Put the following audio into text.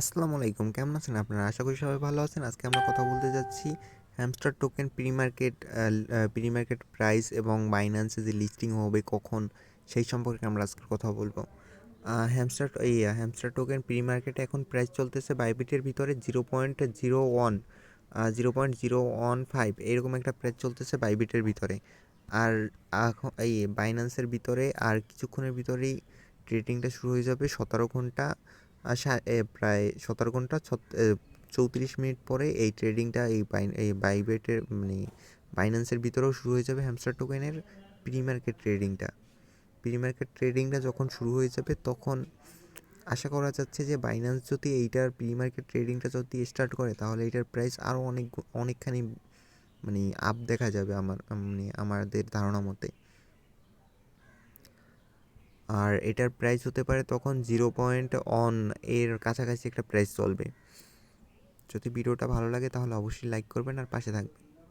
আসসালামু আলাইকুম, কেমন আছেন আপনারা? আশা করি সবাই ভালো আছেন। আজকে আমরা কথা বলতে যাচ্ছি hamster token pre market price এবং বাইন্যান্সে যে লিস্টিং হবে কখন, সেই সম্পর্কে আমরা আজকে কথা বলবো। হ্যামস্টার টোকেন প্রি মার্কেটে এখন প্রাইস চলতেছে বাইবিটের ভিতরে 0.015 এরকম একটা প্রাইস চলতেছে বাইবিটের ভিতরে। আর এই বাইন্যান্সের ভিতরে আর কিছুক্ষণের ভিতরেই ট্রেডিংটা শুরু হয়ে যাবে। 17 ঘন্টা প্রায় 17 ঘন্টা 34 মিনিট পরে এই ট্রেডিংটা এই বাইবেটের মানে বাইন্যান্সের ভিতরেও শুরু হয়ে যাবে। হ্যামস্টার টোকেনের প্রি মার্কেট ট্রেডিংটা যখন শুরু হয়ে যাবে, তখন আশা করা যাচ্ছে যে বাইন্যান্স যদি এইটার প্রি মার্কেট ট্রেডিংটা যদি স্টার্ট করে, তাহলে এটার প্রাইস আরও অনেকখানি মানে আপ দেখা যাবে আমাদের ধারণা মতে। আর এটার প্রাইস হতে পারে তখন 0.1 এর কাছাকাছি একটা প্রাইস চলবে। যদি ভিডিওটা ভালো লাগে তাহলে অবশ্যই লাইক করবেন আর পাশে থাকবেন।